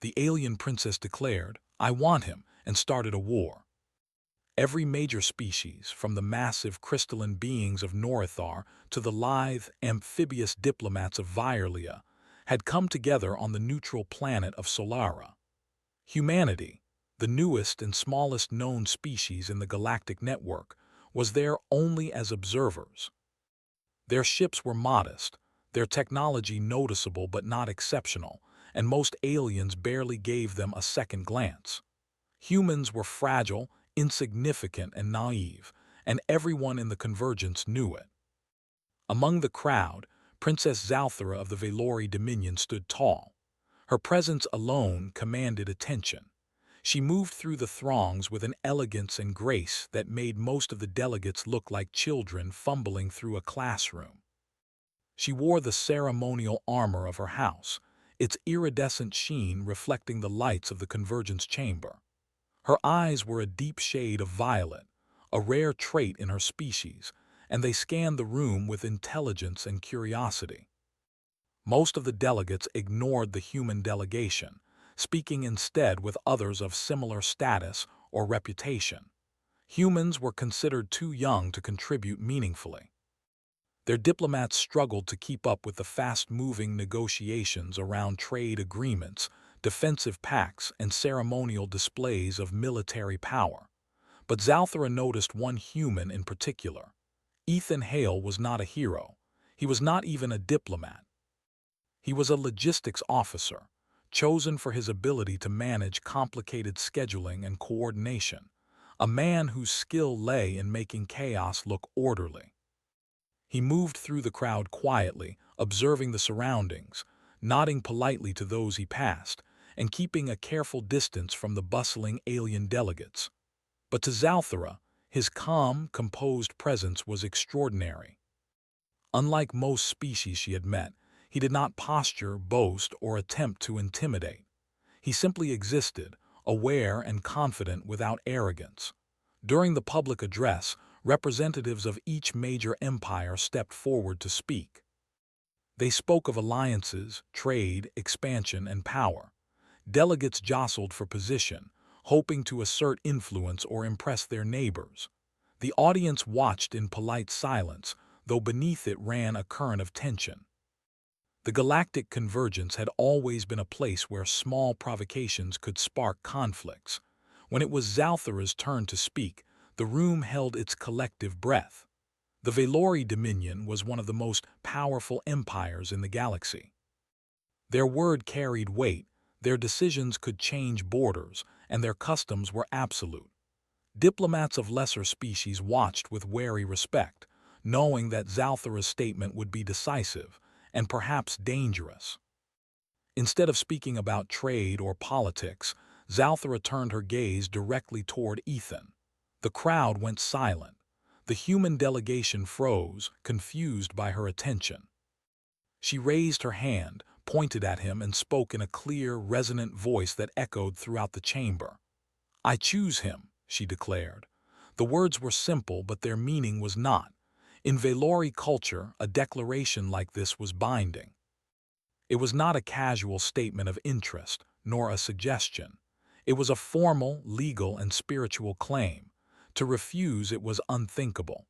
The alien princess declared, "I want him," and started a war. Every major species, from the massive crystalline beings of Norithar to the lithe, amphibious diplomats of Virlia, had come together on the neutral planet of Solara. Humanity, the newest and smallest known species in the galactic network, was there only as observers. Their ships were modest, their technology noticeable but not exceptional, and most aliens barely gave them a second glance. Humans were fragile, insignificant, and naive, and everyone in the convergence knew it. Among the crowd, Princess Zalthara of the Velori Dominion stood tall. Her presence alone commanded attention. She moved through the throngs with an elegance and grace that made most of the delegates look like children fumbling through a classroom. She wore the ceremonial armor of her house, its iridescent sheen reflecting the lights of the convergence chamber. Her eyes were a deep shade of violet, a rare trait in her species, and they scanned the room with intelligence and curiosity. Most of the delegates ignored the human delegation, speaking instead with others of similar status or reputation. Humans were considered too young to contribute meaningfully. Their diplomats struggled to keep up with the fast-moving negotiations around trade agreements, defensive pacts, and ceremonial displays of military power. But Zalthara noticed one human in particular. Ethan Hale was not a hero. He was not even a diplomat. He was a logistics officer, chosen for his ability to manage complicated scheduling and coordination, a man whose skill lay in making chaos look orderly. He moved through the crowd quietly, observing the surroundings, nodding politely to those he passed, and keeping a careful distance from the bustling alien delegates. But to Zalthara, his calm, composed presence was extraordinary. Unlike most species she had met, he did not posture, boast, or attempt to intimidate. He simply existed, aware and confident without arrogance. During the public address, representatives of each major empire stepped forward to speak. They spoke of alliances, trade, expansion, and power. Delegates jostled for position, hoping to assert influence or impress their neighbors. The audience watched in polite silence, though beneath it ran a current of tension. The galactic convergence had always been a place where small provocations could spark conflicts. When it was Zalthara's turn to speak, the room held its collective breath. The Velori Dominion was one of the most powerful empires in the galaxy. Their word carried weight, their decisions could change borders, and their customs were absolute. Diplomats of lesser species watched with wary respect, knowing that Zalthara's statement would be decisive and perhaps dangerous. Instead of speaking about trade or politics, Zalthara turned her gaze directly toward Ethan. The crowd went silent. The human delegation froze, confused by her attention. She raised her hand, pointed at him, and spoke in a clear, resonant voice that echoed throughout the chamber. "I choose him," she declared. The words were simple, but their meaning was not. In Velori culture, a declaration like this was binding. It was not a casual statement of interest, nor a suggestion. It was a formal, legal, and spiritual claim. To refuse it was unthinkable.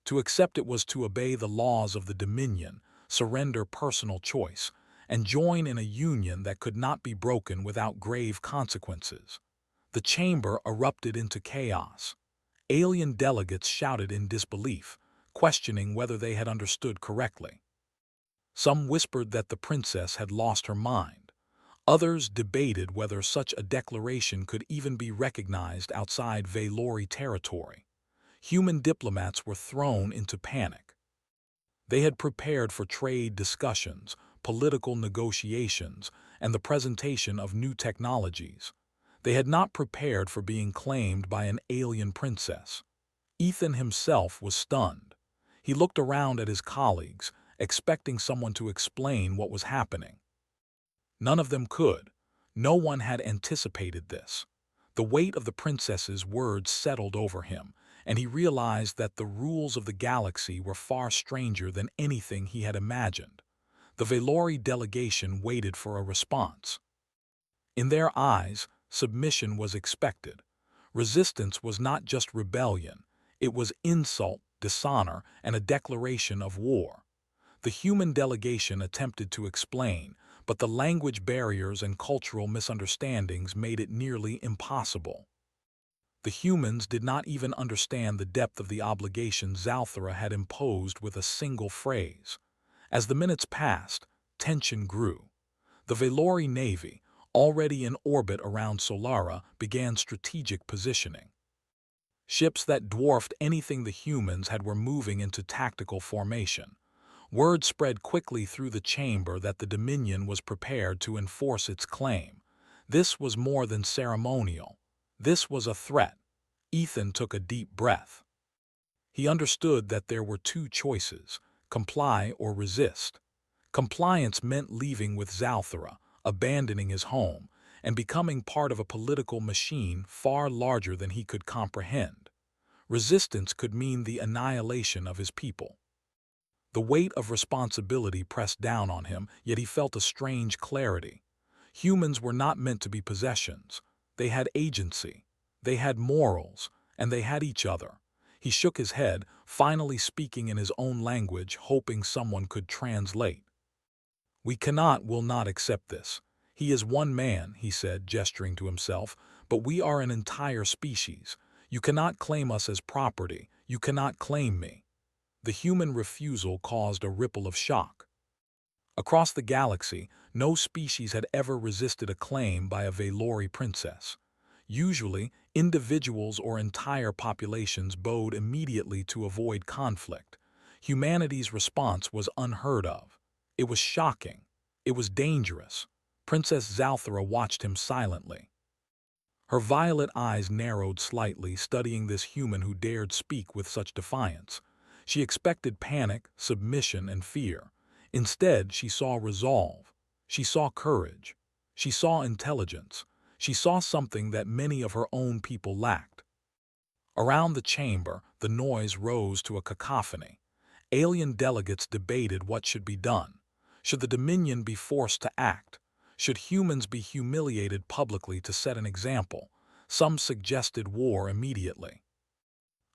To accept it was to obey the laws of the Dominion, surrender personal choice, and join in a union that could not be broken without grave consequences. The chamber erupted into chaos. Alien delegates shouted in disbelief, questioning whether they had understood correctly. Some whispered that the princess had lost her mind. Others debated whether such a declaration could even be recognized outside Velori territory. Human diplomats were thrown into panic. They had prepared for trade discussions, political negotiations, and the presentation of new technologies. They had not prepared for being claimed by an alien princess. Ethan himself was stunned. He looked around at his colleagues, expecting someone to explain what was happening. None of them could. No one had anticipated this. The weight of the princess's words settled over him, and he realized that the rules of the galaxy were far stranger than anything he had imagined. The Velori delegation waited for a response. In their eyes, submission was expected. Resistance was not just rebellion, it was insult, dishonor, and a declaration of war. The human delegation attempted to explain, but the language barriers and cultural misunderstandings made it nearly impossible. The humans did not even understand the depth of the obligation Zalthara had imposed with a single phrase. As the minutes passed, tension grew. The Velori Navy, already in orbit around Solara, began strategic positioning. Ships that dwarfed anything the humans had were moving into tactical formation. Word spread quickly through the chamber that the Dominion was prepared to enforce its claim. This was more than ceremonial. This was a threat. Ethan took a deep breath. He understood that there were two choices: comply or resist. Compliance meant leaving with Zalthara, abandoning his home, and becoming part of a political machine far larger than he could comprehend. Resistance could mean the annihilation of his people. The weight of responsibility pressed down on him, yet he felt a strange clarity. Humans were not meant to be possessions. They had agency, they had morals, and they had each other. He shook his head, finally speaking in his own language, hoping someone could translate. "We will not accept this. He is one man," he said, gesturing to himself, "but we are an entire species. You cannot claim us as property. You cannot claim me." The human refusal caused a ripple of shock. Across the galaxy, no species had ever resisted a claim by a Velori princess. Usually, individuals or entire populations bowed immediately to avoid conflict. Humanity's response was unheard of. It was shocking. It was dangerous. Princess Zalthara watched him silently. Her violet eyes narrowed slightly, studying this human who dared speak with such defiance. She expected panic, submission, and fear. Instead, she saw resolve. She saw courage. She saw intelligence. She saw something that many of her own people lacked. Around the chamber, the noise rose to a cacophony. Alien delegates debated what should be done. Should the Dominion be forced to act? Should humans be humiliated publicly to set an example? Some suggested war immediately.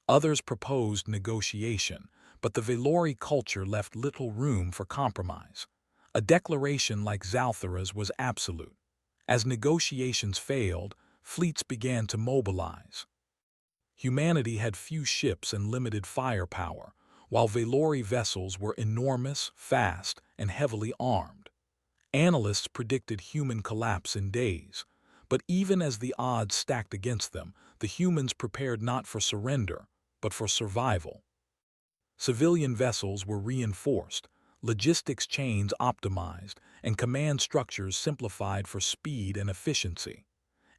Others proposed negotiation, but the Velori culture left little room for compromise. A declaration like Zalthara's was absolute. As negotiations failed, fleets began to mobilize. Humanity had few ships and limited firepower, while Velori vessels were enormous, fast, and heavily armed. Analysts predicted human collapse in days, but even as the odds stacked against them, the humans prepared not for surrender, but for survival. Civilian vessels were reinforced, logistics chains optimized, and command structures simplified for speed and efficiency.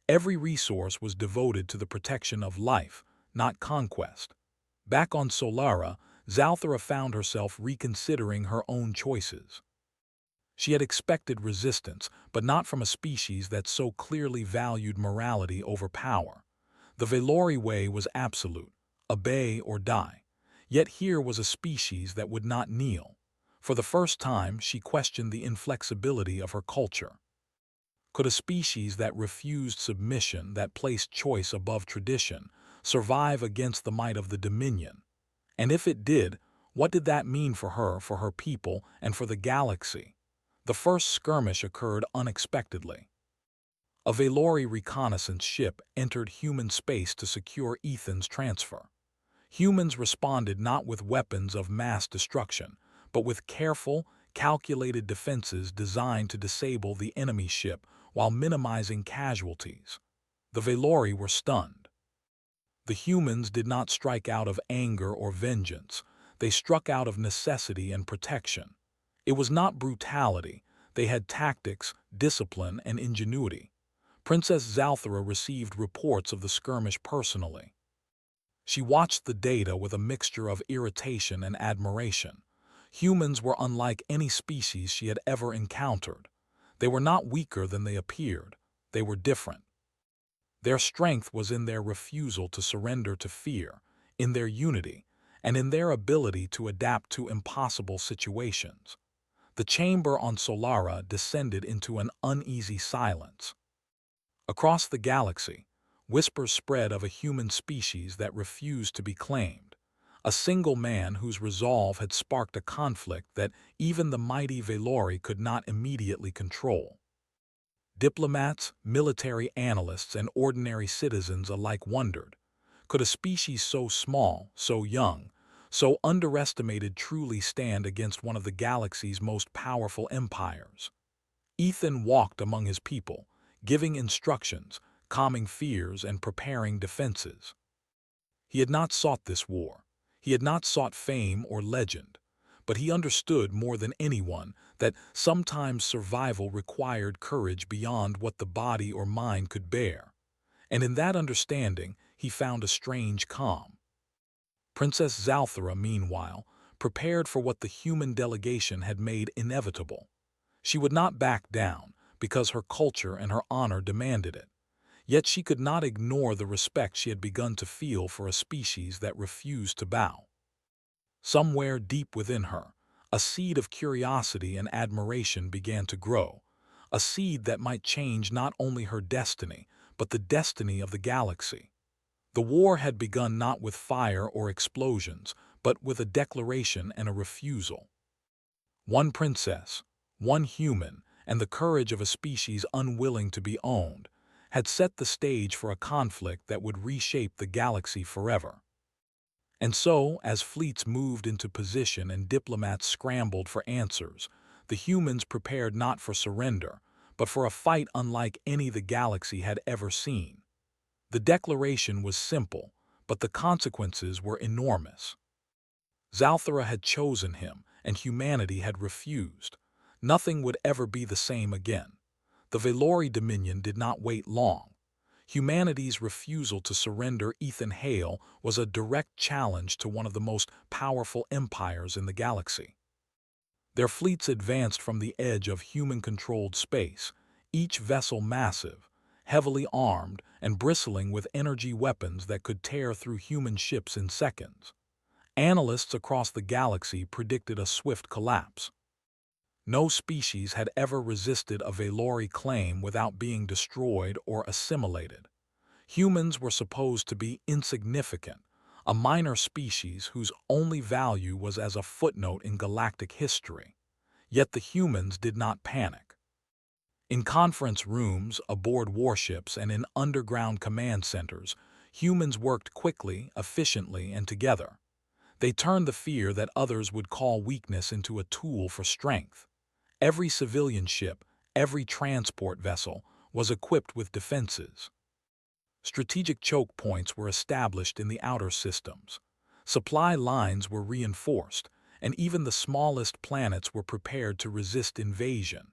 Every resource was devoted to the protection of life, not conquest. Back on Solara, Zalthara found herself reconsidering her own choices. She had expected resistance, but not from a species that so clearly valued morality over power. The Velori way was absolute: obey or die. Yet here was a species that would not kneel. For the first time, she questioned the inflexibility of her culture. Could a species that refused submission, that placed choice above tradition, survive against the might of the Dominion? And if it did, what did that mean for her people, and for the galaxy? The first skirmish occurred unexpectedly. A Velori reconnaissance ship entered human space to secure Ethan's transfer. Humans responded not with weapons of mass destruction, but with careful, calculated defenses designed to disable the enemy ship while minimizing casualties. The Velori were stunned. The humans did not strike out of anger or vengeance. They struck out of necessity and protection. It was not brutality. They had tactics, discipline, and ingenuity. Princess Zalthara received reports of the skirmish personally. She watched the data with a mixture of irritation and admiration. Humans were unlike any species she had ever encountered. They were not weaker than they appeared. They were different. Their strength was in their refusal to surrender to fear, in their unity, and in their ability to adapt to impossible situations. The chamber on Solara descended into an uneasy silence. Across the galaxy, whispers spread of a human species that refused to be claimed, a single man whose resolve had sparked a conflict that even the mighty Valori could not immediately control. Diplomats, military analysts, and ordinary citizens alike wondered, could a species so small, so young, so underestimated truly stand against one of the galaxy's most powerful empires? Ethan walked among his people, giving instructions, calming fears, and preparing defenses. He had not sought this war. He had not sought fame or legend, but he understood more than anyone that sometimes survival required courage beyond what the body or mind could bear. And in that understanding, he found a strange calm. Princess Zalthara, meanwhile, prepared for what the human delegation had made inevitable. She would not back down, because her culture and her honor demanded it. Yet she could not ignore the respect she had begun to feel for a species that refused to bow. Somewhere deep within her, a seed of curiosity and admiration began to grow, a seed that might change not only her destiny, but the destiny of the galaxy. The war had begun not with fire or explosions, but with a declaration and a refusal. One princess, one human, and the courage of a species unwilling to be owned, had set the stage for a conflict that would reshape the galaxy forever. And so, as fleets moved into position and diplomats scrambled for answers, the humans prepared not for surrender, but for a fight unlike any the galaxy had ever seen. The declaration was simple, but the consequences were enormous. Zalthara had chosen him, and humanity had refused. Nothing would ever be the same again. The Valori Dominion did not wait long. Humanity's refusal to surrender Ethan Hale was a direct challenge to one of the most powerful empires in the galaxy. Their fleets advanced from the edge of human-controlled space, each vessel massive, heavily armed, and bristling with energy weapons that could tear through human ships in seconds. Analysts across the galaxy predicted a swift collapse. No species had ever resisted a Valori claim without being destroyed or assimilated. Humans were supposed to be insignificant, a minor species whose only value was as a footnote in galactic history. Yet the humans did not panic. In conference rooms, aboard warships, and in underground command centers, humans worked quickly, efficiently, and together. They turned the fear that others would call weakness into a tool for strength. Every civilian ship, every transport vessel, was equipped with defenses. Strategic choke points were established in the outer systems. Supply lines were reinforced, and even the smallest planets were prepared to resist invasion.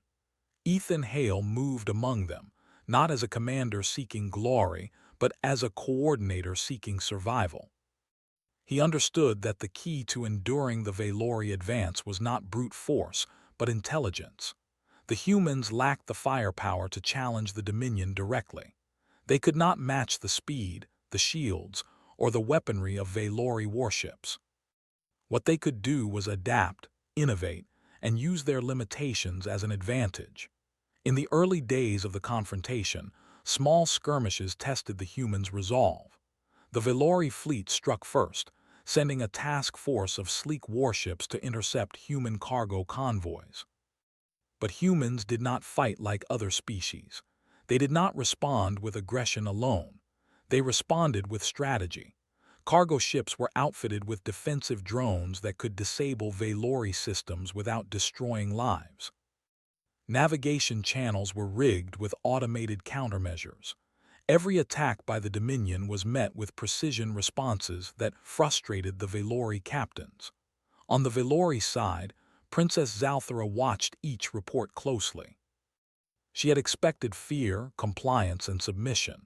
Ethan Hale moved among them, not as a commander seeking glory, but as a coordinator seeking survival. He understood that the key to enduring the Valori advance was not brute force, but intelligence. The humans lacked the firepower to challenge the Dominion directly. They could not match the speed, the shields, or the weaponry of Valori warships. What they could do was adapt, innovate, and use their limitations as an advantage. In the early days of the confrontation, small skirmishes tested the humans' resolve. The Valori fleet struck first, sending a task force of sleek warships to intercept human cargo convoys. But humans did not fight like other species. They did not respond with aggression alone. They responded with strategy. Cargo ships were outfitted with defensive drones that could disable Valori systems without destroying lives. Navigation channels were rigged with automated countermeasures. Every attack by the Dominion was met with precision responses that frustrated the Valori captains. On the Valori side, Princess Zalthara watched each report closely. She had expected fear, compliance, and submission.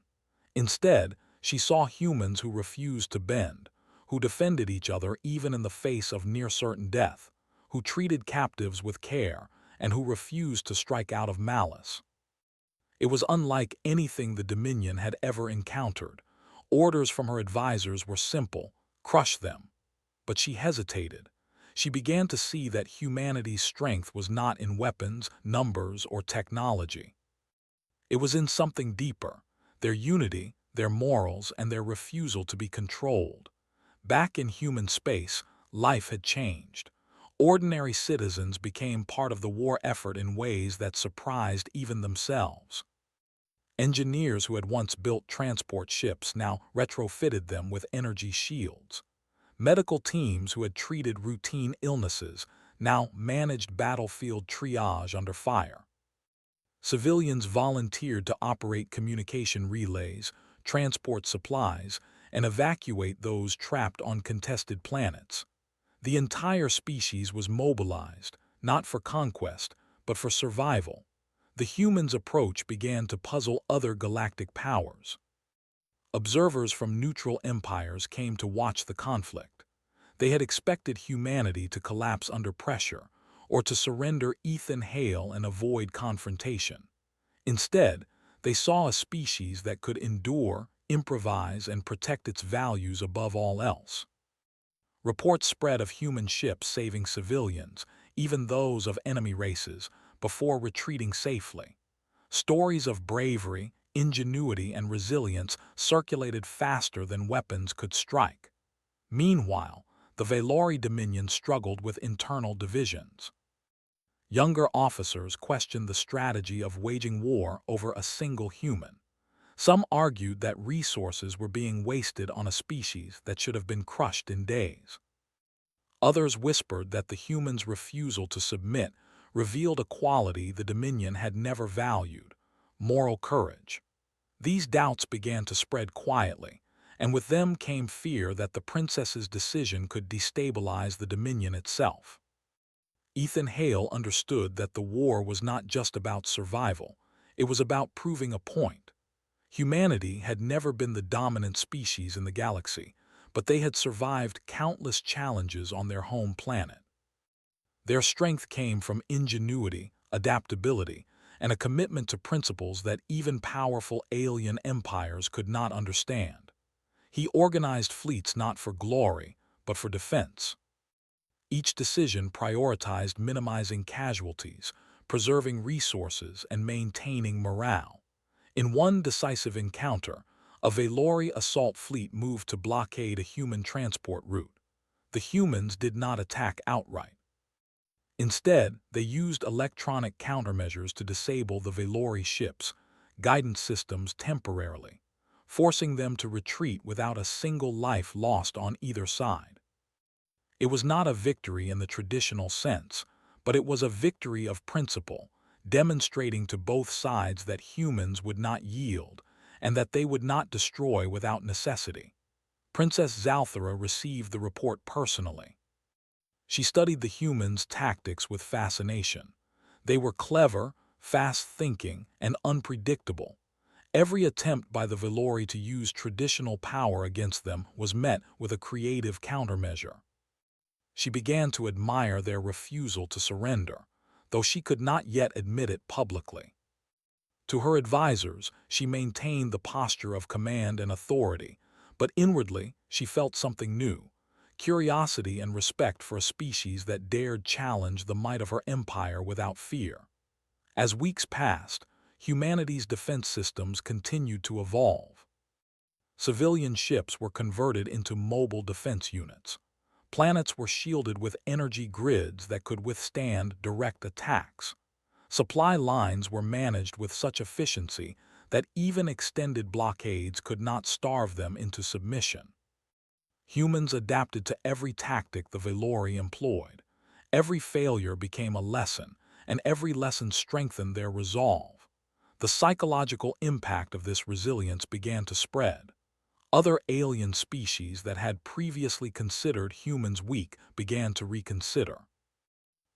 Instead, she saw humans who refused to bend, who defended each other even in the face of near-certain death, who treated captives with care, and who refused to strike out of malice. It was unlike anything the Dominion had ever encountered. Orders from her advisors were simple: crush them. But she hesitated. She began to see that humanity's strength was not in weapons, numbers, or technology. It was in something deeper: their unity, their morals, and their refusal to be controlled. Back in human space, life had changed. Ordinary citizens became part of the war effort in ways that surprised even themselves. Engineers who had once built transport ships now retrofitted them with energy shields. Medical teams who had treated routine illnesses now managed battlefield triage under fire. Civilians volunteered to operate communication relays, transport supplies, and evacuate those trapped on contested planets. The entire species was mobilized, not for conquest, but for survival. The humans' approach began to puzzle other galactic powers. Observers from neutral empires came to watch the conflict. They had expected humanity to collapse under pressure, or to surrender Ethan Hale and avoid confrontation. Instead, they saw a species that could endure, improvise, and protect its values above all else. Reports spread of human ships saving civilians, even those of enemy races, before retreating safely. Stories of bravery, ingenuity, and resilience circulated faster than weapons could strike. Meanwhile, the Valori Dominion struggled with internal divisions. Younger officers questioned the strategy of waging war over a single human. Some argued that resources were being wasted on a species that should have been crushed in days. Others whispered that the humans' refusal to submit revealed a quality the Dominion had never valued: moral courage. These doubts began to spread quietly, and with them came fear that the princess's decision could destabilize the Dominion itself. Ethan Hale understood that the war was not just about survival, it was about proving a point. Humanity had never been the dominant species in the galaxy, but they had survived countless challenges on their home planet. Their strength came from ingenuity, adaptability, and a commitment to principles that even powerful alien empires could not understand. He organized fleets not for glory, but for defense. Each decision prioritized minimizing casualties, preserving resources, and maintaining morale. In one decisive encounter, a Valori assault fleet moved to blockade a human transport route. The humans did not attack outright. Instead, they used electronic countermeasures to disable the Valori ships' guidance systems temporarily, forcing them to retreat without a single life lost on either side. It was not a victory in the traditional sense, but it was a victory of principle, demonstrating to both sides that humans would not yield and that they would not destroy without necessity. Princess Zalthara received the report personally. She studied the humans' tactics with fascination. They were clever, fast-thinking, and unpredictable. Every attempt by the Valori to use traditional power against them was met with a creative countermeasure. She began to admire their refusal to surrender, though she could not yet admit it publicly. To her advisors, she maintained the posture of command and authority, but inwardly she felt something new: curiosity and respect for a species that dared challenge the might of her empire without fear. As weeks passed, humanity's defense systems continued to evolve. Civilian ships were converted into mobile defense units. Planets were shielded with energy grids that could withstand direct attacks. Supply lines were managed with such efficiency that even extended blockades could not starve them into submission. Humans adapted to every tactic the Valori employed. Every failure became a lesson, and every lesson strengthened their resolve. The psychological impact of this resilience began to spread. Other alien species that had previously considered humans weak began to reconsider.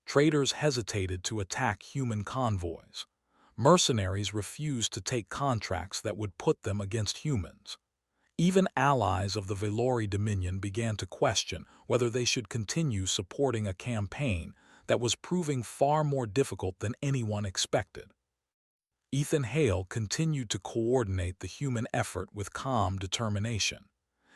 Traders hesitated to attack human convoys. Mercenaries refused to take contracts that would put them against humans. Even allies of the Valori Dominion began to question whether they should continue supporting a campaign that was proving far more difficult than anyone expected. Ethan Hale continued to coordinate the human effort with calm determination.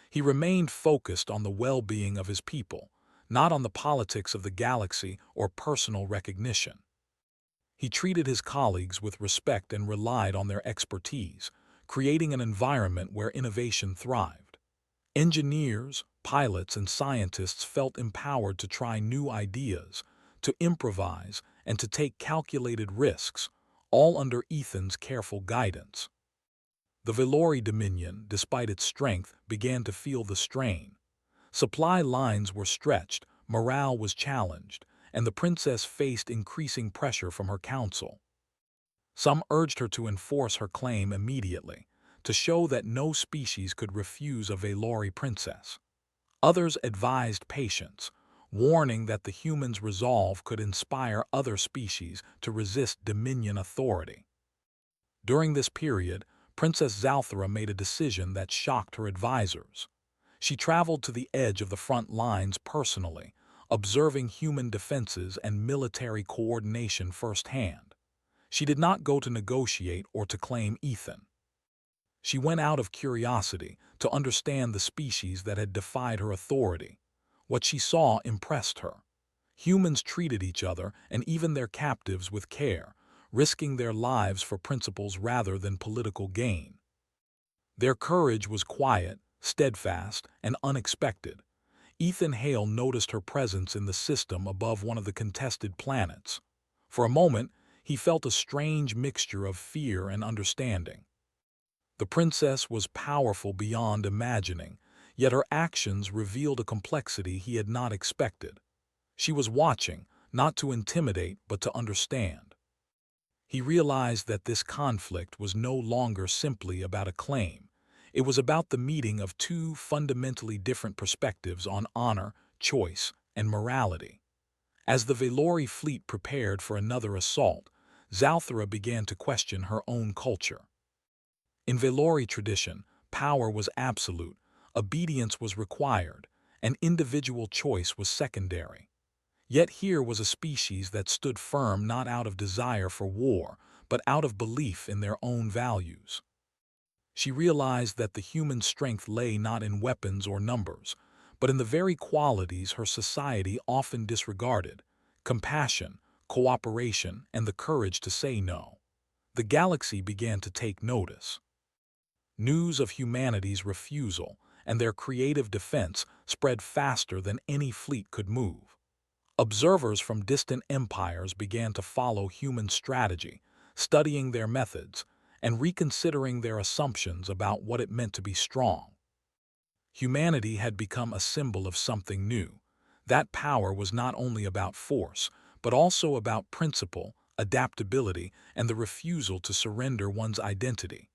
He remained focused on the well-being of his people, not on the politics of the galaxy or personal recognition. He treated his colleagues with respect and relied on their expertise, creating an environment where innovation thrived. Engineers, pilots, and scientists felt empowered to try new ideas, to improvise, and to take calculated risks, all under Ethan's careful guidance. The Velori Dominion, despite its strength, began to feel the strain. Supply lines were stretched, morale was challenged, and the princess faced increasing pressure from her council. Some urged her to enforce her claim immediately, to show that no species could refuse a Velori princess. Others advised patience, warning that the humans' resolve could inspire other species to resist Dominion authority. During this period, Princess Zalthara made a decision that shocked her advisors. She traveled to the edge of the front lines personally, observing human defenses and military coordination firsthand. She did not go to negotiate or to claim Ethan. She went out of curiosity to understand the species that had defied her authority. What she saw impressed her. Humans treated each other and even their captives with care, risking their lives for principles rather than political gain. Their courage was quiet, steadfast, and unexpected. Ethan Hale noticed her presence in the system above one of the contested planets. For a moment, he felt a strange mixture of fear and understanding. The princess was powerful beyond imagining, yet her actions revealed a complexity he had not expected. She was watching, not to intimidate but to understand. He realized that this conflict was no longer simply about a claim. It was about the meeting of two fundamentally different perspectives on honor, choice, and morality. As the Velori fleet prepared for another assault, Zalthara began to question her own culture. In Velori tradition, power was absolute, obedience was required, and individual choice was secondary. Yet here was a species that stood firm not out of desire for war, but out of belief in their own values. She realized that the human strength lay not in weapons or numbers, but in the very qualities her society often disregarded: compassion, cooperation, and the courage to say no. The galaxy began to take notice. News of humanity's refusal and their creative defense spread faster than any fleet could move. Observers from distant empires began to follow human strategy, studying their methods, and reconsidering their assumptions about what it meant to be strong. Humanity had become a symbol of something new. That power was not only about force, but also about principle, adaptability, and the refusal to surrender one's identity.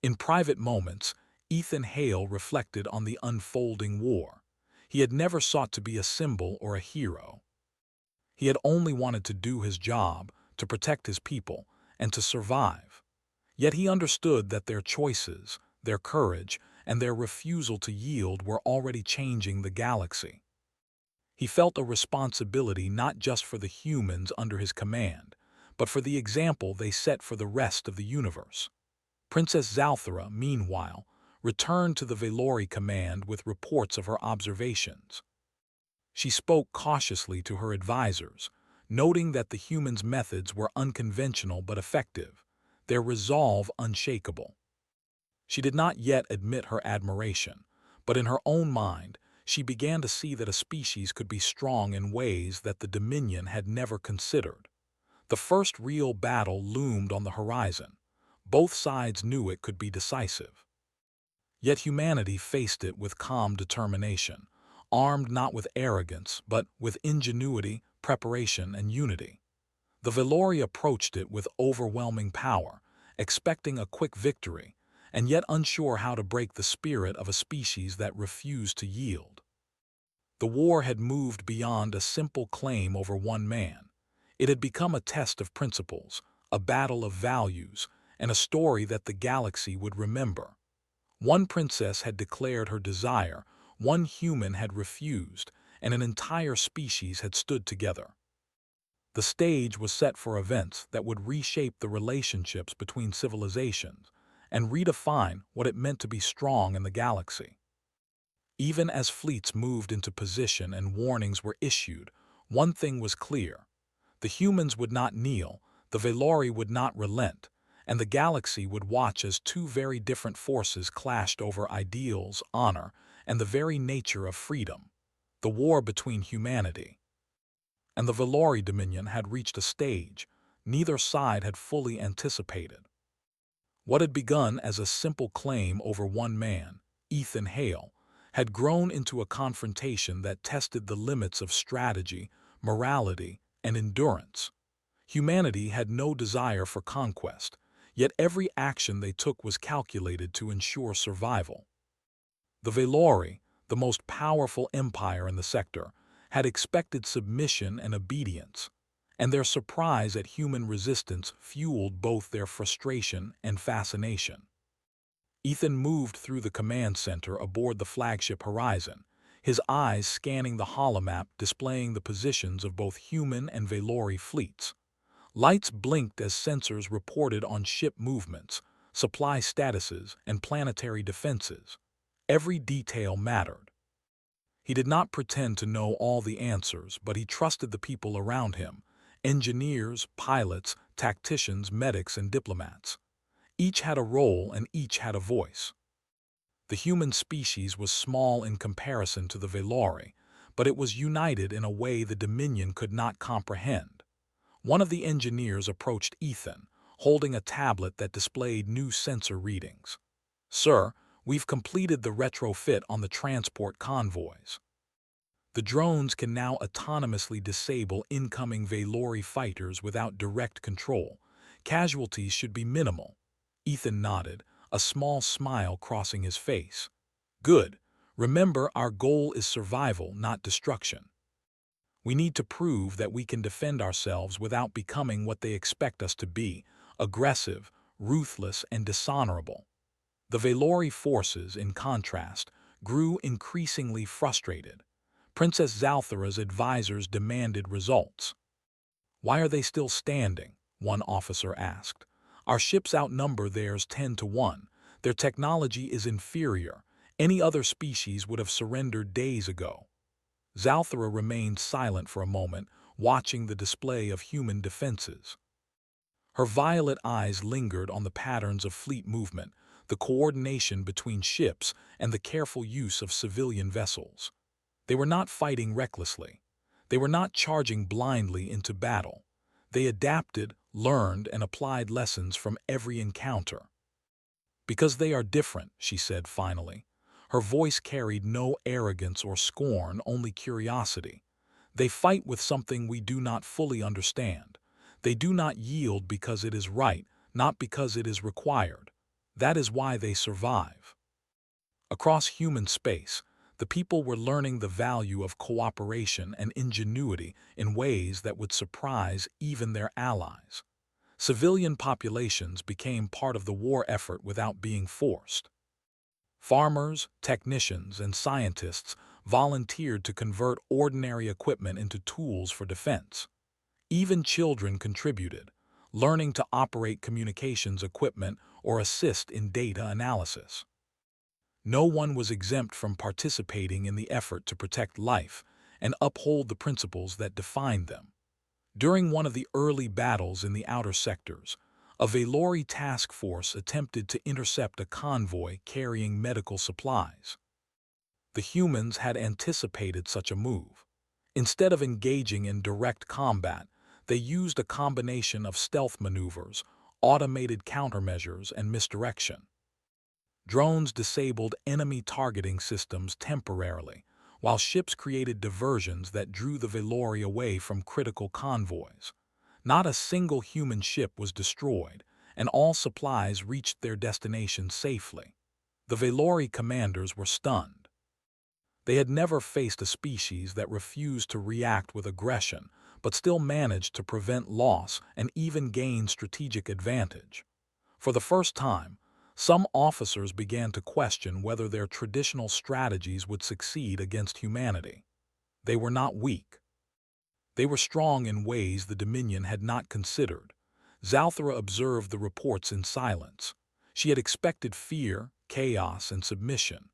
In private moments, Ethan Hale reflected on the unfolding war. He had never sought to be a symbol or a hero. He had only wanted to do his job, to protect his people, and to survive. Yet he understood that their choices, their courage, and their refusal to yield were already changing the galaxy. He felt a responsibility not just for the humans under his command, but for the example they set for the rest of the universe. Princess Zalthara, meanwhile, returned to the Velori command with reports of her observations. She spoke cautiously to her advisors, noting that the humans' methods were unconventional but effective, their resolve unshakable. She did not yet admit her admiration, but in her own mind, she began to see that a species could be strong in ways that the Dominion had never considered. The first real battle loomed on the horizon. Both sides knew it could be decisive. Yet humanity faced it with calm determination, armed not with arrogance, but with ingenuity, preparation, and unity. The Velori approached it with overwhelming power, expecting a quick victory, and yet unsure how to break the spirit of a species that refused to yield. The war had moved beyond a simple claim over one man. It had become a test of principles, a battle of values, and a story that the galaxy would remember. One princess had declared her desire, one human had refused, and an entire species had stood together. The stage was set for events that would reshape the relationships between civilizations and redefine what it meant to be strong in the galaxy. Even as fleets moved into position and warnings were issued, one thing was clear: the humans would not kneel, The Velori would not relent, and the galaxy would watch as two very different forces clashed over ideals, honor, and the very nature of freedom. The war between humanity and the Velori Dominion had reached a stage neither side had fully anticipated. What had begun as a simple claim over one man, Ethan Hale, had grown into a confrontation that tested the limits of strategy, morality, and endurance. Humanity had no desire for conquest, yet every action they took was calculated to ensure survival. The Velori, the most powerful empire in the sector, had expected submission and obedience, and their surprise at human resistance fueled both their frustration and fascination. Ethan moved through the command center aboard the flagship Horizon, his eyes scanning the holomap displaying the positions of both human and Velori fleets. Lights blinked as sensors reported on ship movements, supply statuses, and planetary defenses. Every detail mattered. He did not pretend to know all the answers, but he trusted the people around him: engineers, pilots, tacticians, medics, and diplomats. Each had a role and each had a voice. The human species was small in comparison to the Velori, but it was united in a way the Dominion could not comprehend. One of the engineers approached Ethan, holding a tablet that displayed new sensor readings. "Sir, we've completed the retrofit on the transport convoys. The drones can now autonomously disable incoming Velori fighters without direct control. Casualties should be minimal." Ethan nodded, a small smile crossing his face. "Good. Remember, our goal is survival, not destruction. We need to prove that we can defend ourselves without becoming what they expect us to be: aggressive, ruthless, and dishonorable." The Velori forces, in contrast, grew increasingly frustrated. Princess Zalthara's advisors demanded results. "Why are they still standing?" one officer asked. "Our ships outnumber theirs 10 to 1. Their technology is inferior. Any other species would have surrendered days ago." Zalthara remained silent for a moment, watching the display of human defenses. Her violet eyes lingered on the patterns of fleet movement, the coordination between ships, and the careful use of civilian vessels. They were not fighting recklessly. They were not charging blindly into battle. They adapted, learned, and applied lessons from every encounter. "Because they are different," she said finally. Her voice carried no arrogance or scorn, only curiosity. "They fight with something we do not fully understand. They do not yield because it is right, not because it is required. That is why they survive." Across human space, the people were learning the value of cooperation and ingenuity in ways that would surprise even their allies. Civilian populations became part of the war effort without being forced. Farmers, technicians, and scientists volunteered to convert ordinary equipment into tools for defense. Even children contributed, learning to operate communications equipment or assist in data analysis. No one was exempt from participating in the effort to protect life and uphold the principles that defined them. During one of the early battles in the outer sectors, a Velori task force attempted to intercept a convoy carrying medical supplies. The humans had anticipated such a move. Instead of engaging in direct combat, they used a combination of stealth maneuvers, automated countermeasures, and misdirection. Drones disabled enemy targeting systems temporarily, while ships created diversions that drew the Velori away from critical convoys. Not a single human ship was destroyed, and all supplies reached their destination safely. The Velori commanders were stunned. They had never faced a species that refused to react with aggression, but still managed to prevent loss and even gain strategic advantage. For the first time, some officers began to question whether their traditional strategies would succeed against humanity. They were not weak. They were strong in ways the Dominion had not considered. Zalthara observed the reports in silence. She had expected fear, chaos, and submission.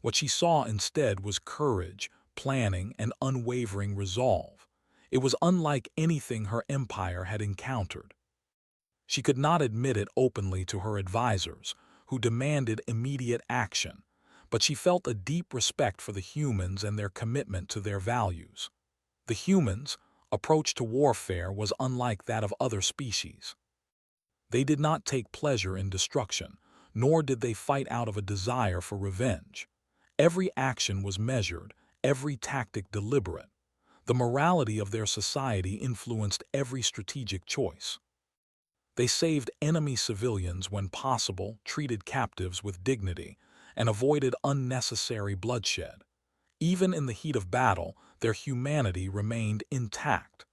What she saw instead was courage, planning, and unwavering resolve. It was unlike anything her empire had encountered. She could not admit it openly to her advisors, who demanded immediate action, but she felt a deep respect for the humans and their commitment to their values. The humans' approach to warfare was unlike that of other species. They did not take pleasure in destruction, nor did they fight out of a desire for revenge. Every action was measured, every tactic deliberate. The morality of their society influenced every strategic choice. They saved enemy civilians when possible, treated captives with dignity, and avoided unnecessary bloodshed. Even in the heat of battle, their humanity remained intact.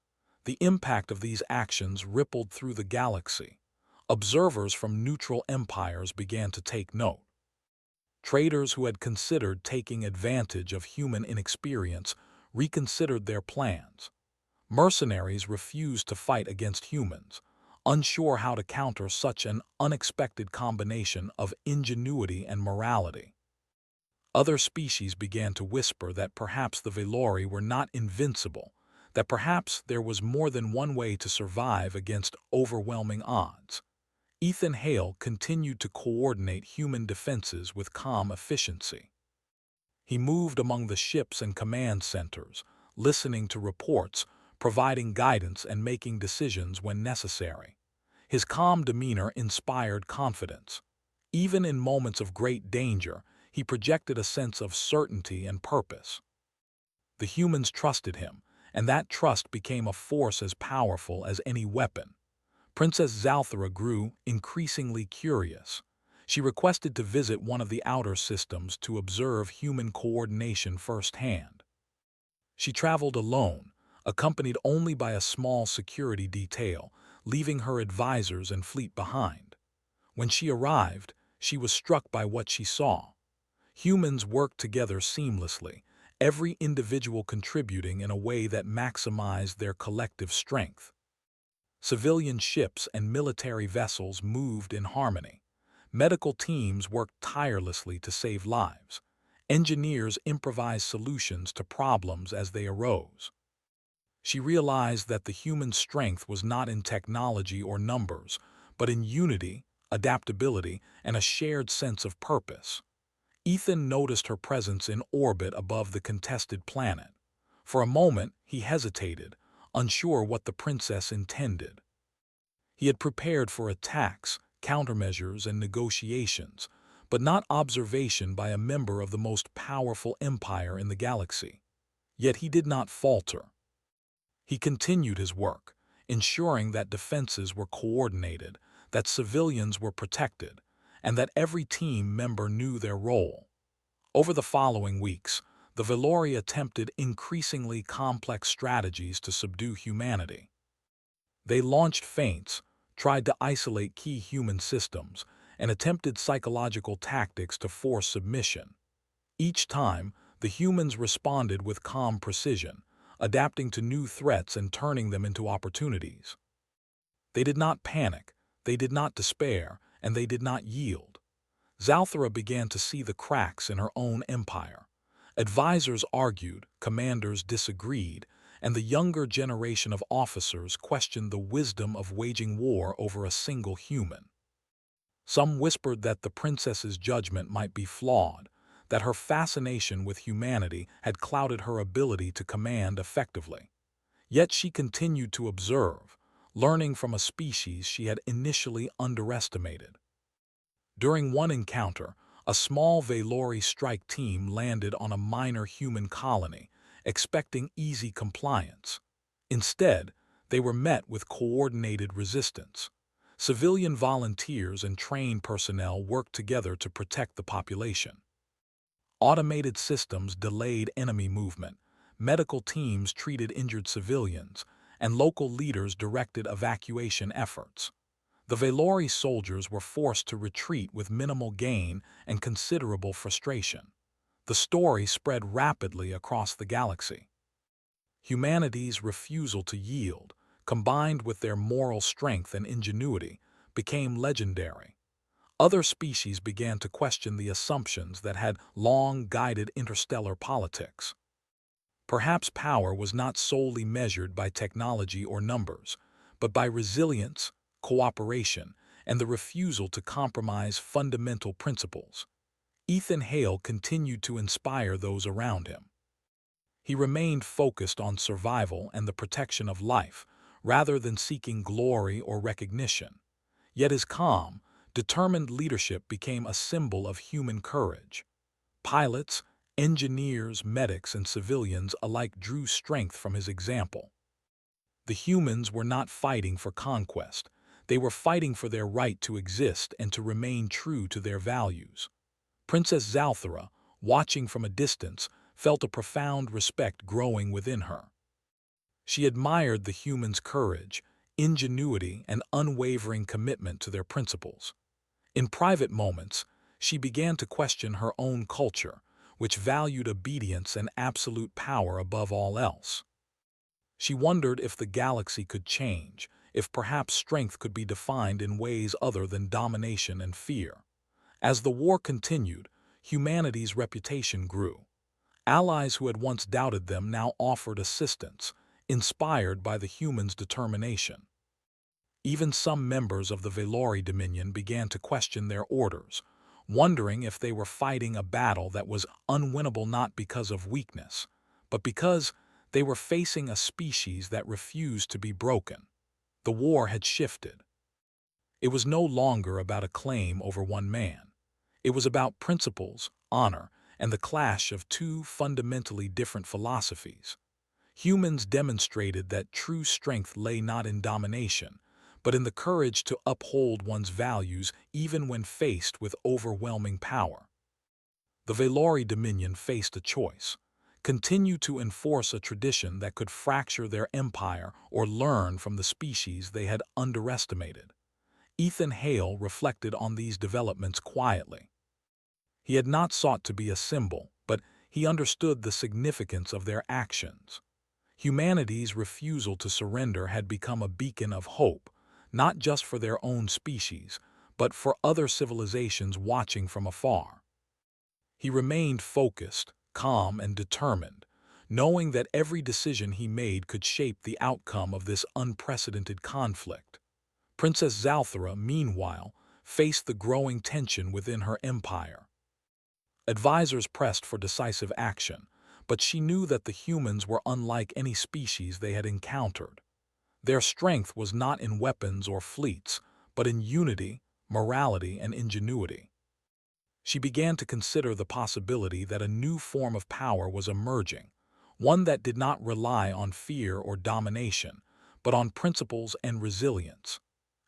The impact of these actions rippled through the galaxy. Observers from neutral empires began to take note. Traders who had considered taking advantage of human inexperience reconsidered their plans. Mercenaries refused to fight against humans, unsure how to counter such an unexpected combination of ingenuity and morality. Other species began to whisper that perhaps the Velori were not invincible, that perhaps there was more than one way to survive against overwhelming odds. Ethan Hale continued to coordinate human defenses with calm efficiency. He moved among the ships and command centers, listening to reports, providing guidance and making decisions when necessary. His calm demeanor inspired confidence. Even in moments of great danger, he projected a sense of certainty and purpose. The humans trusted him, and that trust became a force as powerful as any weapon. Princess Zalthara grew increasingly curious. She requested to visit one of the outer systems to observe human coordination firsthand. She traveled alone, accompanied only by a small security detail, leaving her advisors and fleet behind. When she arrived, she was struck by what she saw. Humans worked together seamlessly, every individual contributing in a way that maximized their collective strength. Civilian ships and military vessels moved in harmony. Medical teams worked tirelessly to save lives. Engineers improvised solutions to problems as they arose. She realized that the human strength was not in technology or numbers, but in unity, adaptability, and a shared sense of purpose. Ethan noticed her presence in orbit above the contested planet. For a moment, he hesitated, unsure what the princess intended. He had prepared for attacks, countermeasures, and negotiations, but not observation by a member of the most powerful empire in the galaxy. Yet he did not falter. He continued his work, ensuring that defenses were coordinated, that civilians were protected, and that every team member knew their role. Over the following weeks, the Velori attempted increasingly complex strategies to subdue humanity. They launched feints, tried to isolate key human systems, and attempted psychological tactics to force submission. Each time, the humans responded with calm precision, adapting to new threats and turning them into opportunities. They did not panic, they did not despair, and they did not yield. Zalthara began to see the cracks in her own empire. Advisors argued, commanders disagreed, and the younger generation of officers questioned the wisdom of waging war over a single human. Some whispered that the princess's judgment might be flawed, that her fascination with humanity had clouded her ability to command effectively. Yet she continued to observe, learning from a species she had initially underestimated. During one encounter, a small Velori strike team landed on a minor human colony, expecting easy compliance. Instead, they were met with coordinated resistance. Civilian volunteers and trained personnel worked together to protect the population. Automated systems delayed enemy movement, medical teams treated injured civilians, and local leaders directed evacuation efforts. The Velori soldiers were forced to retreat with minimal gain and considerable frustration. The story spread rapidly across the galaxy. Humanity's refusal to yield, combined with their moral strength and ingenuity, became legendary. Other species began to question the assumptions that had long guided interstellar politics. Perhaps power was not solely measured by technology or numbers, but by resilience, cooperation, and the refusal to compromise fundamental principles. Ethan Hale continued to inspire those around him. He remained focused on survival and the protection of life, rather than seeking glory or recognition. Yet his calm, determined leadership became a symbol of human courage. Pilots, engineers, medics, and civilians alike drew strength from his example. The humans were not fighting for conquest. They were fighting for their right to exist and to remain true to their values. Princess Zalthara, watching from a distance, felt a profound respect growing within her. She admired the humans' courage, ingenuity, and unwavering commitment to their principles. In private moments, she began to question her own culture, which valued obedience and absolute power above all else. She wondered if the galaxy could change, if perhaps strength could be defined in ways other than domination and fear. As the war continued, humanity's reputation grew. Allies who had once doubted them now offered assistance, inspired by the humans' determination. Even some members of the Velori Dominion began to question their orders, wondering if they were fighting a battle that was unwinnable not because of weakness, but because they were facing a species that refused to be broken. The war had shifted. It was no longer about a claim over one man. It was about principles, honor, and the clash of two fundamentally different philosophies. Humans demonstrated that true strength lay not in domination, but in the courage to uphold one's values even when faced with overwhelming power. The Velori Dominion faced a choice: continue to enforce a tradition that could fracture their empire or learn from the species they had underestimated. Ethan Hale reflected on these developments quietly. He had not sought to be a symbol, but he understood the significance of their actions. Humanity's refusal to surrender had become a beacon of hope, not just for their own species, but for other civilizations watching from afar. He remained focused, calm, and determined, knowing that every decision he made could shape the outcome of this unprecedented conflict. Princess Zalthara, meanwhile, faced the growing tension within her empire. Advisors pressed for decisive action, but she knew that the humans were unlike any species they had encountered. Their strength was not in weapons or fleets, but in unity, morality, and ingenuity. She began to consider the possibility that a new form of power was emerging, one that did not rely on fear or domination, but on principles and resilience.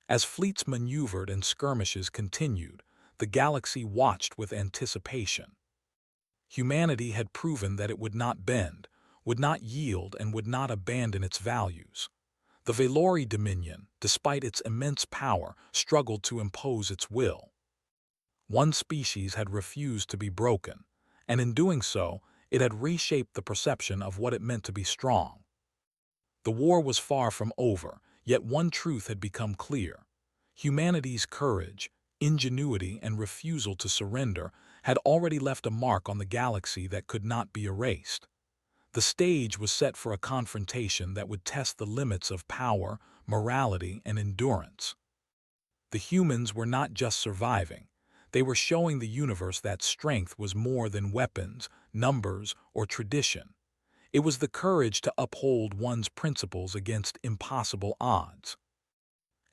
As fleets maneuvered and skirmishes continued, the galaxy watched with anticipation. Humanity had proven that it would not bend, would not yield, and would not abandon its values. The Velori Dominion, despite its immense power, struggled to impose its will. One species had refused to be broken, and in doing so, it had reshaped the perception of what it meant to be strong. The war was far from over, yet one truth had become clear. Humanity's courage, ingenuity, and refusal to surrender had already left a mark on the galaxy that could not be erased. The stage was set for a confrontation that would test the limits of power, morality, and endurance. The humans were not just surviving. They were showing the universe that strength was more than weapons, numbers, or tradition. It was the courage to uphold one's principles against impossible odds.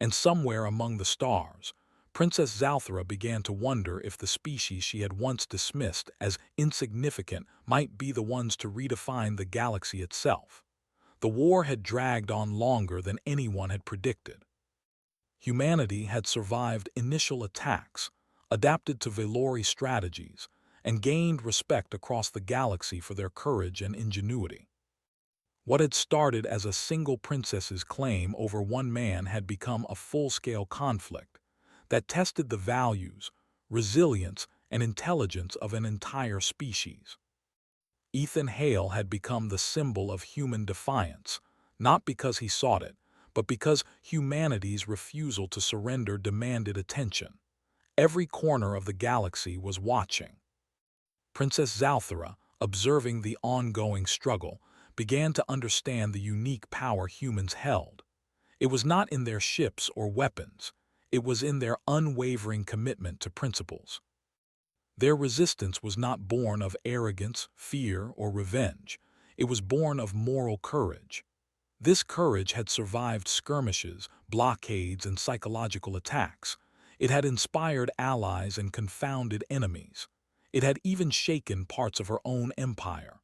And somewhere among the stars, Princess Zalthara began to wonder if the species she had once dismissed as insignificant might be the ones to redefine the galaxy itself. The war had dragged on longer than anyone had predicted. Humanity had survived initial attacks, adapted to Velori strategies, and gained respect across the galaxy for their courage and ingenuity. What had started as a single princess's claim over one man had become a full-scale conflict that tested the values, resilience, and intelligence of an entire species. Ethan Hale had become the symbol of human defiance, not because he sought it, but because humanity's refusal to surrender demanded attention. Every corner of the galaxy was watching. Princess Zalthara, observing the ongoing struggle, began to understand the unique power humans held. It was not in their ships or weapons. It was in their unwavering commitment to principles. Their resistance was not born of arrogance, fear, or revenge. It was born of moral courage. This courage had survived skirmishes, blockades, and psychological attacks. It had inspired allies and confounded enemies. It had even shaken parts of her own empire.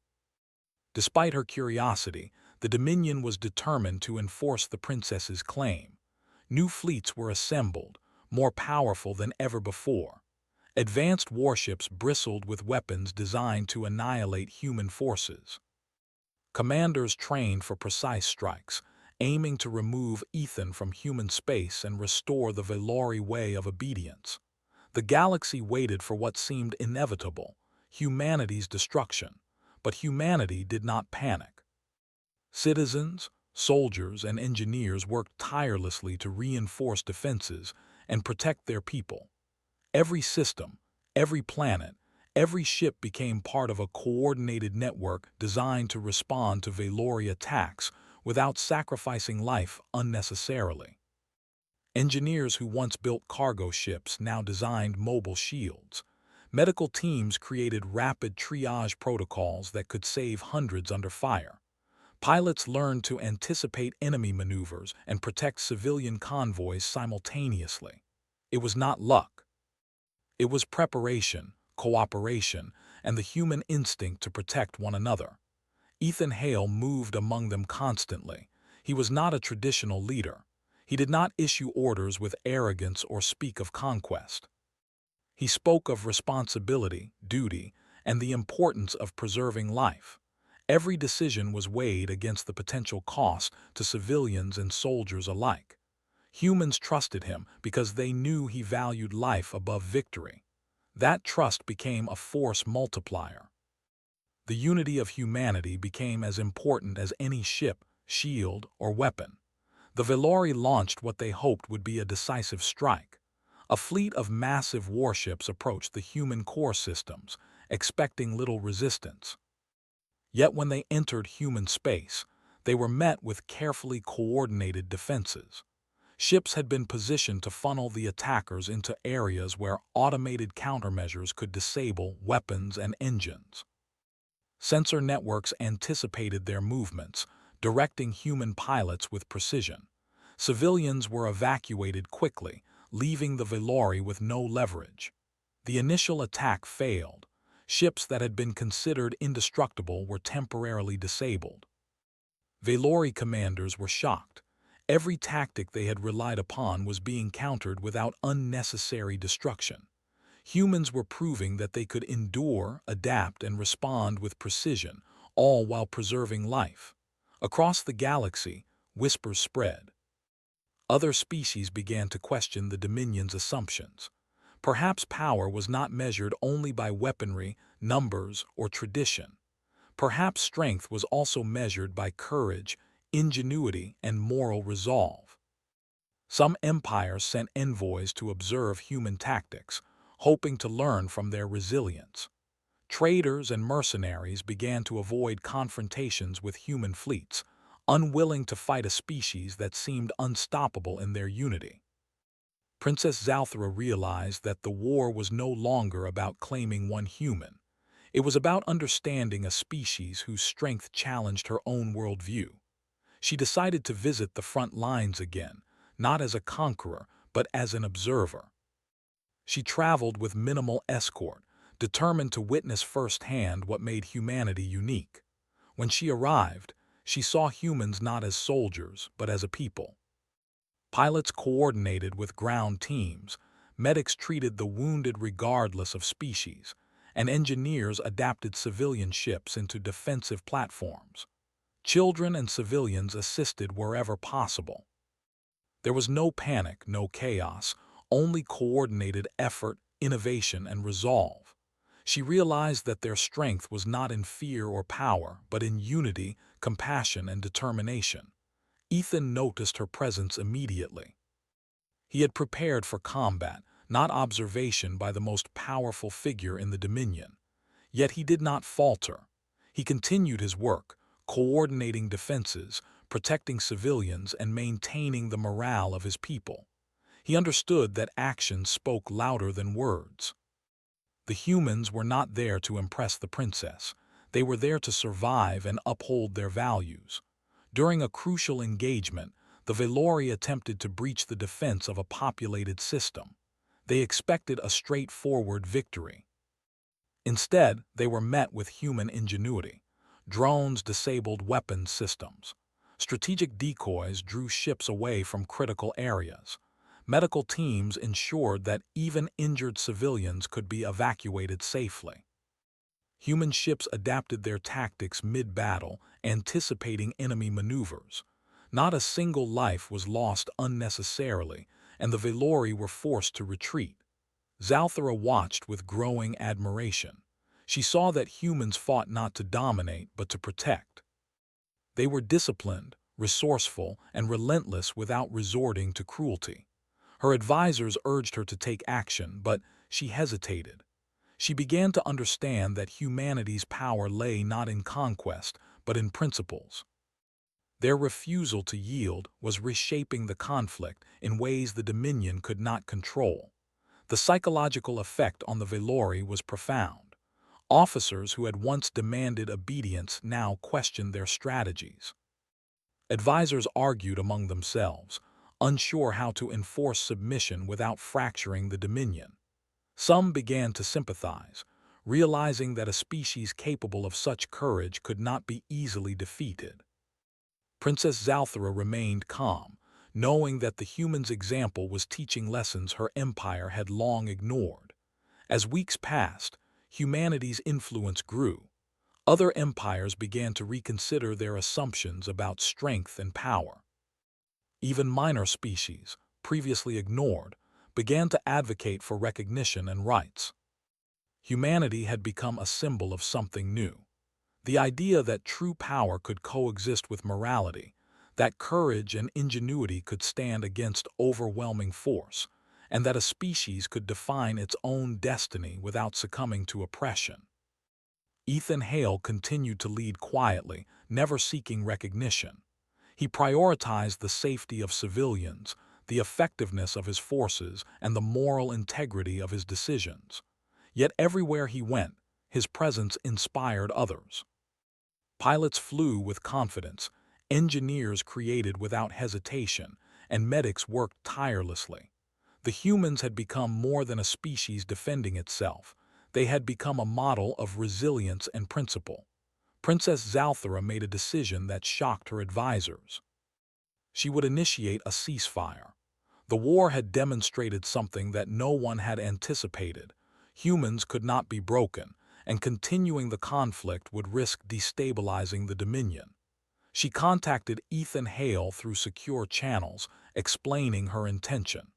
Despite her curiosity, the Dominion was determined to enforce the princess's claim. New fleets were assembled, more powerful than ever before. Advanced warships bristled with weapons designed to annihilate human forces. Commanders trained for precise strikes, aiming to remove Ethan from human space and restore the Velori way of obedience. The galaxy waited for what seemed inevitable, humanity's destruction, but humanity did not panic. Citizens, soldiers, and engineers worked tirelessly to reinforce defenses and protect their people. Every system, every planet, every ship became part of a coordinated network designed to respond to Velori attacks without sacrificing life unnecessarily. Engineers who once built cargo ships now designed mobile shields. Medical teams created rapid triage protocols that could save hundreds under fire. Pilots learned to anticipate enemy maneuvers and protect civilian convoys simultaneously. It was not luck. It was preparation, cooperation, and the human instinct to protect one another. Ethan Hale moved among them constantly. He was not a traditional leader. He did not issue orders with arrogance or speak of conquest. He spoke of responsibility, duty, and the importance of preserving life. Every decision was weighed against the potential cost to civilians and soldiers alike. Humans trusted him because they knew he valued life above victory. That trust became a force multiplier. The unity of humanity became as important as any ship, shield, or weapon. The Velori launched what they hoped would be a decisive strike. A fleet of massive warships approached the human core systems, expecting little resistance. Yet when they entered human space, they were met with carefully coordinated defenses. Ships had been positioned to funnel the attackers into areas where automated countermeasures could disable weapons and engines. Sensor networks anticipated their movements, directing human pilots with precision. Civilians were evacuated quickly, leaving the Velori with no leverage. The initial attack failed. Ships that had been considered indestructible were temporarily disabled. Velori commanders were shocked. Every tactic they had relied upon was being countered without unnecessary destruction. Humans were proving that they could endure, adapt, and respond with precision, all while preserving life. Across the galaxy, whispers spread. Other species began to question the Dominion's assumptions. Perhaps power was not measured only by weaponry, numbers, or tradition. Perhaps strength was also measured by courage, ingenuity, and moral resolve. Some empires sent envoys to observe human tactics, hoping to learn from their resilience. Traders and mercenaries began to avoid confrontations with human fleets, unwilling to fight a species that seemed unstoppable in their unity. Princess Zalthra realized that the war was no longer about claiming one human. It was about understanding a species whose strength challenged her own worldview. She decided to visit the front lines again, not as a conqueror, but as an observer. She traveled with minimal escort, determined to witness firsthand what made humanity unique. When she arrived, she saw humans not as soldiers, but as a people. Pilots coordinated with ground teams, medics treated the wounded regardless of species, and engineers adapted civilian ships into defensive platforms. Children and civilians assisted wherever possible. There was no panic, no chaos, only coordinated effort, innovation, and resolve. She realized that their strength was not in fear or power, but in unity, compassion, and determination. Ethan noticed her presence immediately. He had prepared for combat, not observation by the most powerful figure in the Dominion. Yet he did not falter. He continued his work, coordinating defenses, protecting civilians and maintaining the morale of his people. He understood that actions spoke louder than words. The humans were not there to impress the princess. They were there to survive and uphold their values. During a crucial engagement, the Velori attempted to breach the defense of a populated system. They expected a straightforward victory. Instead, they were met with human ingenuity. Drones disabled weapons systems. Strategic decoys drew ships away from critical areas. Medical teams ensured that even injured civilians could be evacuated safely. Human ships adapted their tactics mid-battle, anticipating enemy maneuvers. Not a single life was lost unnecessarily, and the Velori were forced to retreat. Zalthara watched with growing admiration. She saw that humans fought not to dominate but to protect. They were disciplined, resourceful, and relentless without resorting to cruelty. Her advisors urged her to take action, but she hesitated. She began to understand that humanity's power lay not in conquest, but in principles. Their refusal to yield was reshaping the conflict in ways the Dominion could not control. The psychological effect on the Velori was profound. Officers who had once demanded obedience now questioned their strategies. Advisors argued among themselves, unsure how to enforce submission without fracturing the Dominion. Some began to sympathize, realizing that a species capable of such courage could not be easily defeated. Princess Zalthara remained calm, knowing that the human's example was teaching lessons her empire had long ignored. As weeks passed, humanity's influence grew. Other empires began to reconsider their assumptions about strength and power. Even minor species, previously ignored, began to advocate for recognition and rights. Humanity had become a symbol of something new. The idea that true power could coexist with morality, that courage and ingenuity could stand against overwhelming force, and that a species could define its own destiny without succumbing to oppression. Ethan Hale continued to lead quietly, never seeking recognition. He prioritized the safety of civilians, the effectiveness of his forces, and the moral integrity of his decisions. Yet everywhere he went, his presence inspired others. Pilots flew with confidence, engineers created without hesitation, and medics worked tirelessly. The humans had become more than a species defending itself. They had become a model of resilience and principle. Princess Zalthara made a decision that shocked her advisors. She would initiate a ceasefire. The war had demonstrated something that no one had anticipated. Humans could not be broken, and continuing the conflict would risk destabilizing the Dominion. She contacted Ethan Hale through secure channels, explaining her intention.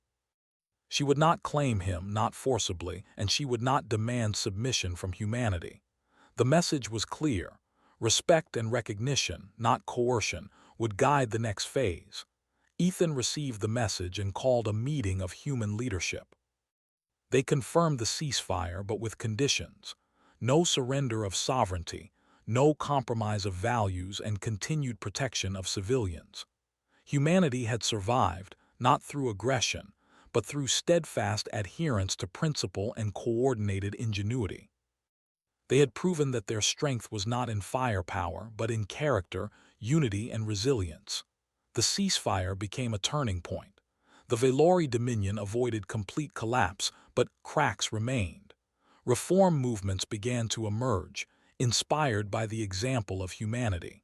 She would not claim him, not forcibly, and she would not demand submission from humanity. The message was clear. Respect and recognition, not coercion, would guide the next phase. Ethan received the message and called a meeting of human leadership. They confirmed the ceasefire, but with conditions. No surrender of sovereignty, no compromise of values, and continued protection of civilians. Humanity had survived, not through aggression, but through steadfast adherence to principle and coordinated ingenuity. They had proven that their strength was not in firepower, but in character, unity, and resilience. The ceasefire became a turning point. The Velori Dominion avoided complete collapse, but cracks remained. Reform movements began to emerge, inspired by the example of humanity.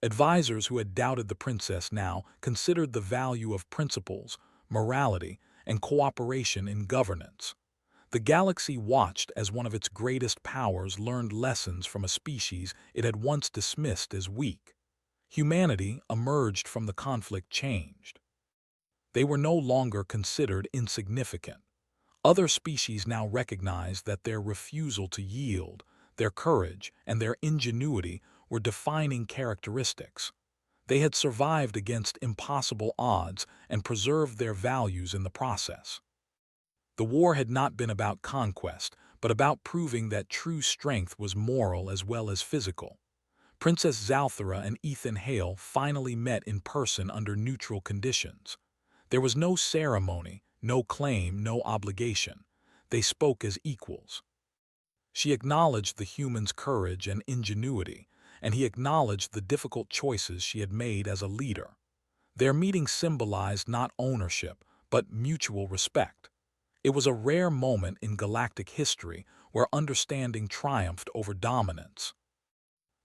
Advisors who had doubted the princess now considered the value of principles, morality, and cooperation in governance. The galaxy watched as one of its greatest powers learned lessons from a species it had once dismissed as weak. Humanity, emerged from the conflict, changed. They were no longer considered insignificant. Other species now recognized that their refusal to yield, their courage, and their ingenuity were defining characteristics. They had survived against impossible odds and preserved their values in the process. The war had not been about conquest, but about proving that true strength was moral as well as physical. Princess Zalthara and Ethan Hale finally met in person under neutral conditions. There was no ceremony, no claim, no obligation. They spoke as equals. She acknowledged the human's courage and ingenuity, and he acknowledged the difficult choices she had made as a leader. Their meeting symbolized not ownership, but mutual respect. It was a rare moment in galactic history where understanding triumphed over dominance.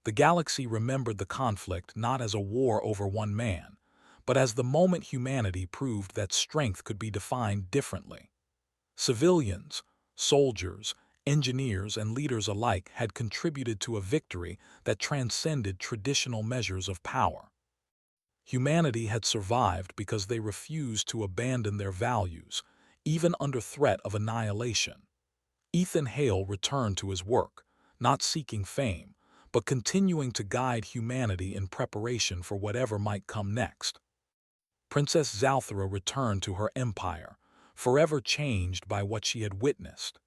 The galaxy remembered the conflict not as a war over one man, but as the moment humanity proved that strength could be defined differently. Civilians, soldiers, engineers, and leaders alike had contributed to a victory that transcended traditional measures of power. Humanity had survived because they refused to abandon their values, even under threat of annihilation. Ethan Hale returned to his work, not seeking fame, but continuing to guide humanity in preparation for whatever might come next. Princess Zalthara returned to her empire, forever changed by what she had witnessed.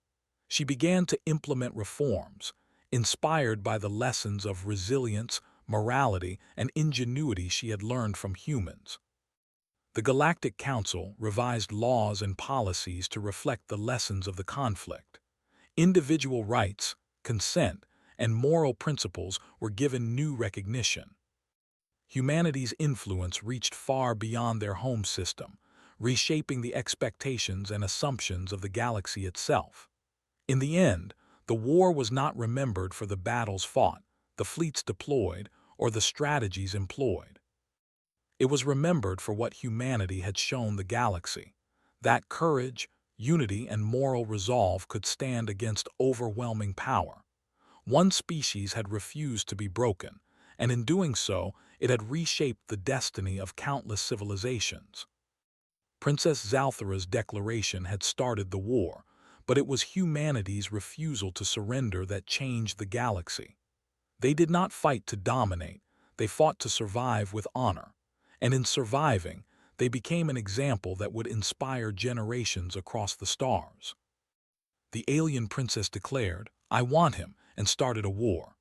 She began to implement reforms, inspired by the lessons of resilience, morality, and ingenuity she had learned from humans. The Galactic Council revised laws and policies to reflect the lessons of the conflict. Individual rights, consent, and moral principles were given new recognition. Humanity's influence reached far beyond their home system, reshaping the expectations and assumptions of the galaxy itself. In the end, the war was not remembered for the battles fought, the fleets deployed, or the strategies employed. It was remembered for what humanity had shown the galaxy, that courage, unity, and moral resolve could stand against overwhelming power. One species had refused to be broken, and in doing so, it had reshaped the destiny of countless civilizations. Princess Zalthara's declaration had started the war, but it was humanity's refusal to surrender that changed the galaxy. They did not fight to dominate, they fought to survive with honor, and in surviving, they became an example that would inspire generations across the stars. The alien princess declared, "I want him," and started a war.